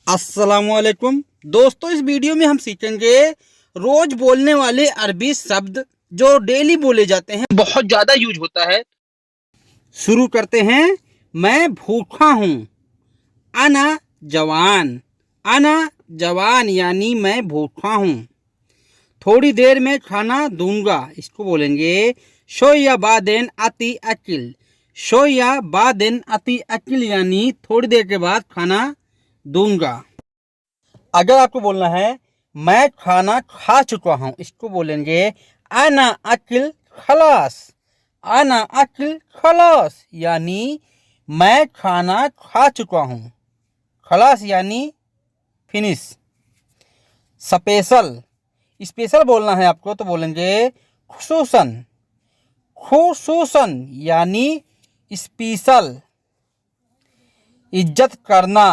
अस्सलामुअलैकुम दोस्तों, इस वीडियो में हम सीखेंगे रोज बोलने वाले अरबी शब्द जो डेली बोले जाते हैं, बहुत ज़्यादा यूज होता है। शुरू करते हैं। मैं भूखा हूँ। अना जवान। अना जवान यानी मैं भूखा हूँ। थोड़ी देर में खाना दूंगा, इसको बोलेंगे शोया बादेन अति अकिल। शोया बादेन अति अकिल यानी थोड़ी देर के बाद खाना दूंगा। अगर आपको बोलना है मैं खाना खा चुका हूं, इसको बोलेंगे आना अकिल खलास। आना अकिल खलास यानी मैं खाना खा चुका हूं। खलास यानी फिनिश। स्पेशल। स्पेशल बोलना है आपको तो बोलेंगे खुसूसन। खुसूसन यानी स्पेशल। इज्जत करना।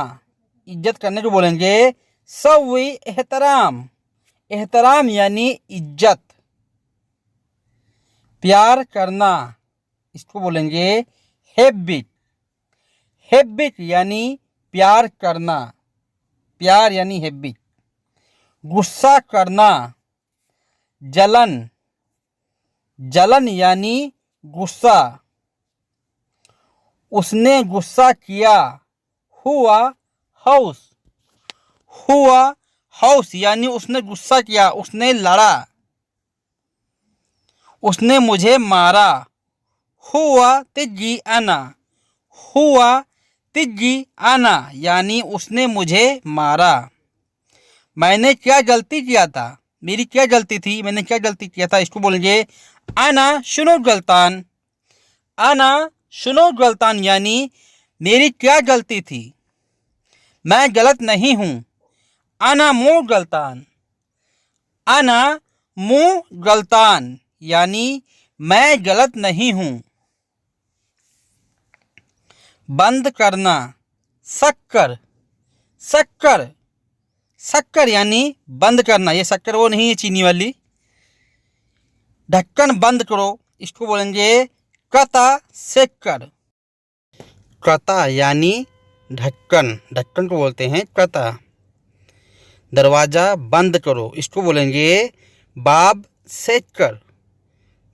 इज्जत करने को बोलेंगे सवी एहतराम। एहतराम यानी इज्जत। प्यार करना, इसको बोलेंगे हेब्बिक। हेब्बिक यानी प्यार करना। प्यार यानी हेब्बिक। गुस्सा करना, जलन। जलन यानी गुस्सा। उसने गुस्सा किया, हुआ हाउस। हुआ हाउस यानी उसने गुस्सा किया, उसने लड़ा। उसने मुझे मारा, हुआ तिजी आना। हुआ तिजी आना यानी उसने मुझे मारा। मैंने क्या गलती किया था, मेरी क्या गलती थी, मैंने क्या गलती किया था, इसको बोलेंगे आना शुनो गलतान। आना शुनो गलतान यानी मेरी क्या गलती थी, मैं गलत नहीं हूं। आना मुँह गलतान। आना मुँह गलतान यानी मैं गलत नहीं हूं। बंद करना, शक्कर। शक्कर। शक्कर यानी बंद करना। ये शक्कर वो नहीं है चीनी वाली। ढक्कन बंद करो, इसको बोलेंगे कता सेक्कर। कता यानी ढक्कन। ढक्कन को बोलते हैं कता। दरवाज़ा बंद करो, इसको बोलेंगे बाब सेक्कर।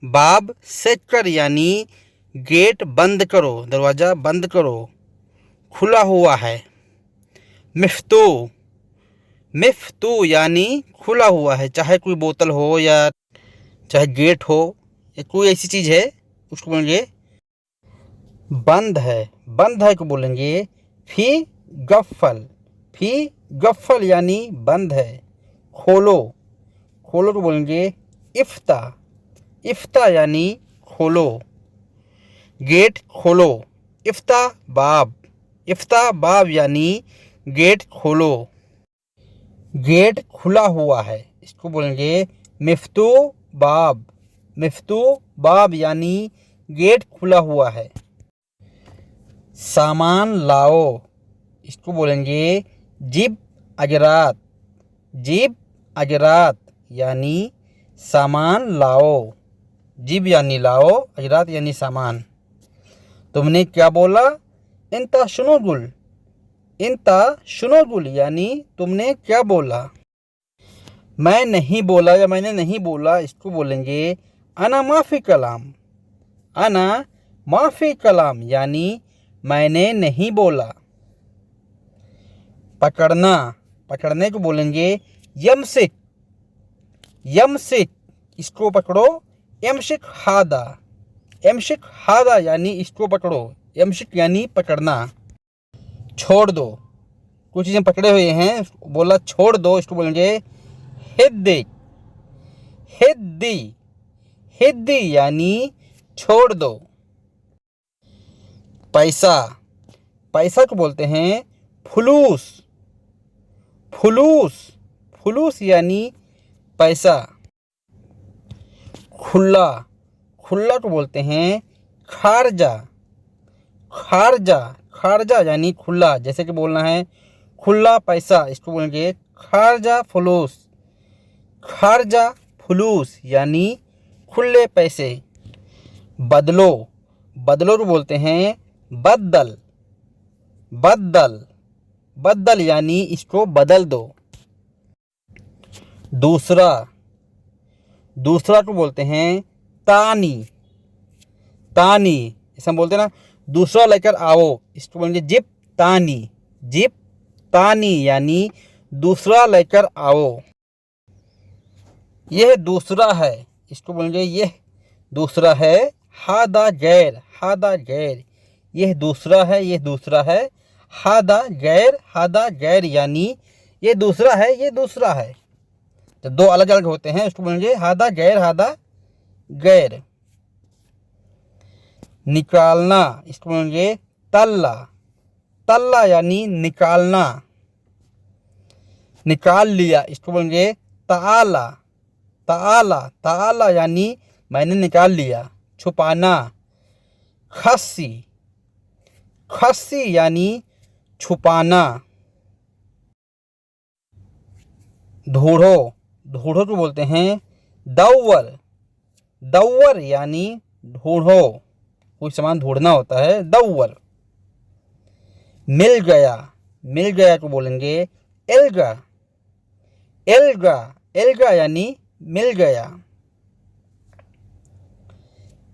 बाब सेक्कर यानी गेट बंद करो, दरवाज़ा बंद करो। खुला हुआ है। मिफ्तू। मिफ्तू यानी खुला हुआ है, चाहे कोई बोतल हो या चाहे गेट हो या कोई ऐसी चीज़ है, उसको बोलेंगे बंद है। बंद है को बोलेंगे फी गफ्फल। फी गफ्फल यानी बंद है। खोलो। खोलो को बोलेंगे इफ्ता। इफ्ता यानी खोलो। गेट खोलो, इफ्ता बाब। इफ्ता बाब यानी गेट खोलो। गेट खुला हुआ है, इसको बोलेंगे मिफ्तू बाब। मिफ्तू बाब यानी गेट खुला हुआ है। सामान लाओ, इसको बोलेंगे जिब अजरात। जिब अजरात यानी सामान लाओ। जिब यानी लाओ, अजरात यानी सामान। तुमने क्या बोला, इंता शुनोगुल। इंता शुनोगुल यानी तुमने क्या बोला। मैं नहीं बोला या मैंने नहीं बोला, इसको बोलेंगे अना माफ़ी कलाम। अना माफ़ी कलाम यानी मैंने नहीं बोला। पकड़ना। पकड़ने को बोलेंगे यमसिक। यमसिक इसको पकड़ो, यमशिक हादा। यमशिक हादा यानी इसको पकड़ो। यमशिक यानी पकड़ना। छोड़ दो, कुछ चीज़ें पकड़े हुए हैं, बोला छोड़ दो, इसको बोलेंगे हिद्दी। हिद्दी। हिद्दी यानी छोड़ दो। पैसा। पैसा को बोलते हैं फुलूस। फुलूस। फुलूस यानी पैसा। खुला। खुला को बोलते हैं खारजा। खारजा। खारजा यानी खुला, जैसे कि बोलना है खुला पैसा, इसको बोलेंगे खारजा फुलूस। खारजा फुलूस यानी खुले पैसे। बदलो। बदलो को बोलते हैं बद्दल। बद्दल। बदल यानी इसको बदल दो। दूसरा, दूसरा को बोलते हैं तानी। तानी जैसे हम बोलते हैं ना, दूसरा लेकर आओ, इसको बोलेंगे जिप तानी। जिप तानी यानी दूसरा लेकर आओ। यह दूसरा है, इसको बोलेंगे यह दूसरा है। हादा गैर, हादा गैर, यह दूसरा है, यह दूसरा है। हादा गैर, हादा गैर यानी ये दूसरा है, ये दूसरा है। जब दो अलग अलग होते हैं उसको बोलेंगे हादा गैर, हादा गैर। निकालना, इसको बोलेंगे तल्ला। तल्ला यानी निकालना। निकाल लिया, इसको बोलेंगे ताला। ताला, ताला यानी मैंने निकाल लिया। छुपाना, खस्सी। खस्सी यानी छुपाना। ढूढ़ो, ढूढ़ो को बोलते हैं दौवर। दौवर यानी ढूढ़ो, कोई सामान ढूंढना होता है, दौवर। मिल गया, मिल गया को बोलेंगे एल्गा। एल्गा, एल्गा यानी मिल गया।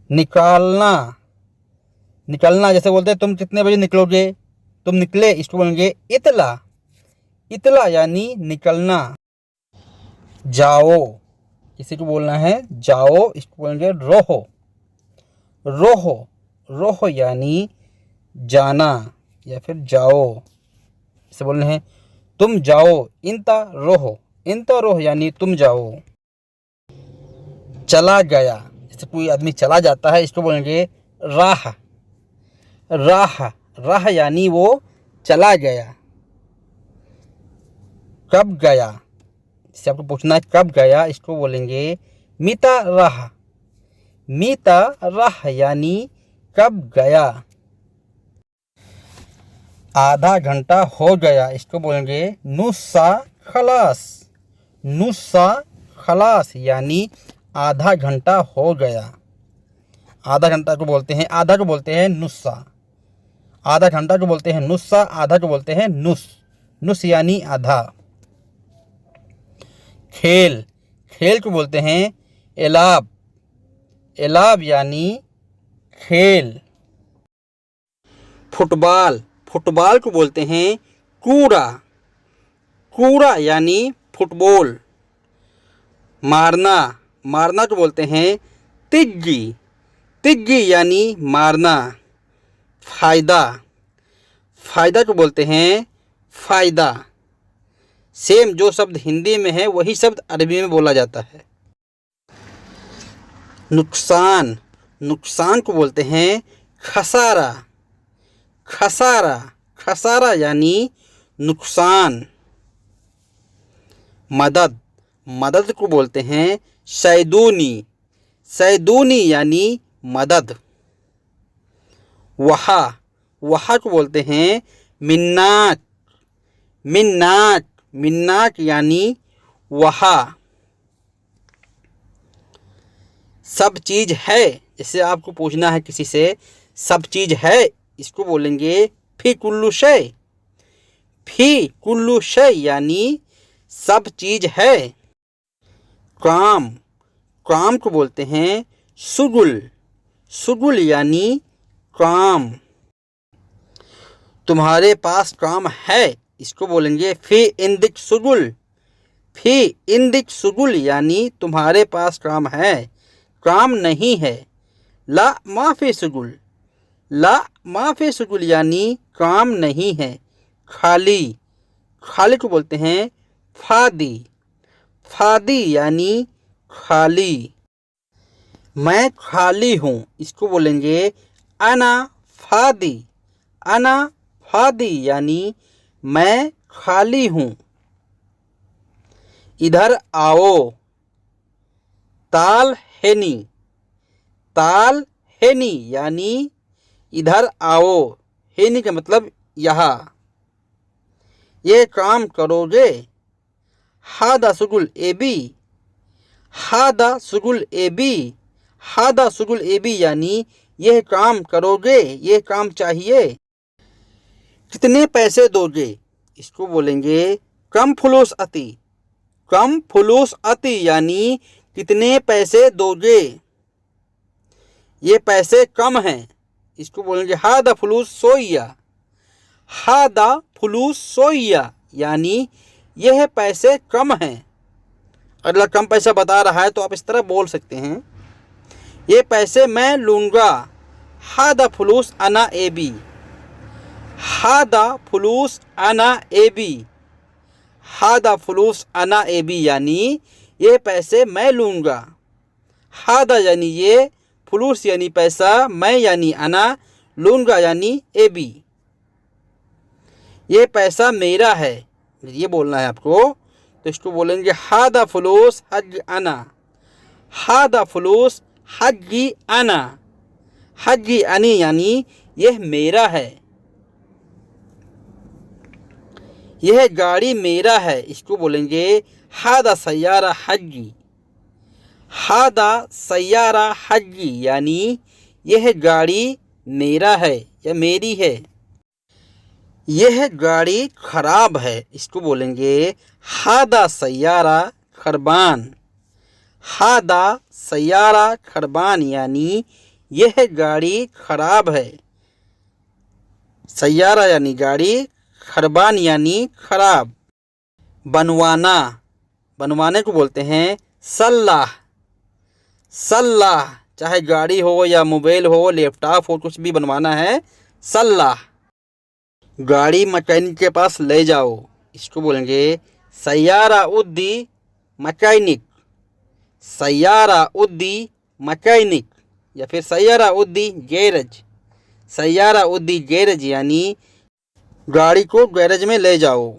निकालना, निकलना जैसे बोलते हैं तुम कितने बजे निकलोगे, तुम निकले, इसको बोलेंगे इतला। इतला यानी निकलना। जाओ, किसी को बोलना है जाओ, इसको बोलेंगे रोहो। रोहो, रोहो यानी जाना या फिर जाओ। इसे बोलना है तुम जाओ, इंता रोहो। इंता रोहो यानी तुम जाओ। चला गया, जैसे कोई आदमी चला जाता है, इसको बोलेंगे राह। राह, राह यानी वो चला गया। कब गया, जैसे आपको पूछना है कब गया, इसको बोलेंगे मीता राह। मीता राह यानी कब गया। आधा घंटा हो गया, इसको बोलेंगे नुस्सा खलास। नुस्सा खलास यानी आधा घंटा हो गया। आधा घंटा को बोलते हैं, आधा को बोलते हैं नुस्सा। आधा घंटा को बोलते हैं नुस्सा, आधा को बोलते हैं नुस। नुस यानी आधा। खेल, खेल को बोलते हैं एलाब। एलाब यानी खेल। फुटबॉल, फुटबॉल को बोलते हैं कूड़ा। कूड़ा यानी फुटबॉल। मारना, मारना को बोलते हैं तिग्गी। तिग्गी यानी मारना। फायदा, फायदा को बोलते हैं फायदा। सेम जो शब्द हिंदी में है वही शब्द अरबी में बोला जाता है। नुकसान, नुकसान को बोलते हैं खसारा। खसारा, खसारा यानी नुकसान। मदद, मदद को बोलते हैं सैदूनी। सैदूनी यानी मदद। वहा, वहा को बोलते हैं मिन्नाक। मिन्नाक, मिन्नाक यानी वहा। सब चीज़ है, जैसे आपको पूछना है किसी से सब चीज़ है, इसको बोलेंगे फी कुल्लू शय। फी कुल्लू शय यानी सब चीज़ है। काम, काम को बोलते हैं सुगुल। सुगुल यानी काम। तुम्हारे पास काम है, इसको बोलेंगे फी इंदिक सुगुल। फी इंदिक सुगुल यानी तुम्हारे पास काम है, काम नहीं है। ला माफी सुगुल। ला माफी सुगुल यानी काम नहीं है, खाली। खाली को बोलते हैं फादी। फादी यानी खाली। मैं खाली हूँ, इसको बोलेंगे अना फादी। अना फादी यानी मैं खाली हूँ। इधर आओ, ताल हेनी। ताल हेनी यानी इधर आओ। हेनी का मतलब यहाँ। ये काम करोगे। हादा सुगुल एबी। हादा सुगुल एबी। हादा सुगुल एबी यानी यह काम करोगे, यह काम चाहिए। कितने पैसे दोगे, इसको बोलेंगे कम फुलूस अति। कम फुलूस अति यानी कितने पैसे दोगे, ये पैसे कम हैं। इसको बोलेंगे हादा फुलूस सोइया। हादा फुलूस सोइया यानी यह पैसे कम हैं। अगला कम पैसा बता रहा है तो आप इस तरह बोल सकते हैं, ये पैसे मैं लूँगा। हादा फुलूस अना एबी। हादा फुलूस अना एबी। हादा फुलूस अना एबी यानी ये पैसे मैं लूँगा। हादा यानी ये, फुलूस यानी पैसा, मैं यानी अना, लूँगा यानी एबी। ये पैसा मेरा है, ये बोलना है आपको। तो इसको बोलेंगे हादा फुलूस हज अना। हादा फुलूस हजी अना। हजी अनी यानी यह मेरा है, यह गाड़ी मेरा है। इसको बोलेंगे हादा सैयारा हजी। हादा सैयारा हजी यानी यह गाड़ी मेरा है या मेरी है। यह गाड़ी खराब है। इसको बोलेंगे हादा सैयारा खरबान। हादा सैयारा खरबान यानी यह गाड़ी खराब है। सैयारा यानी गाड़ी, खरबान यानी खराब। बनवाना, बनवाने को बोलते हैं सल्लाह। सल्लाह, चाहे गाड़ी हो या मोबाइल हो, लैपटॉप हो, कुछ भी बनवाना है, सल्लाह। गाड़ी मैकेनिक के पास ले जाओ। इसको बोलेंगे सैयारा उद्दी मैकेनिक। सैयारा उद्दी मैकेनिक या फिर सैयारा उद्दी गैरेज। सैयारा उद्दी गैरेज यानी गाड़ी को गैरेज में ले जाओ।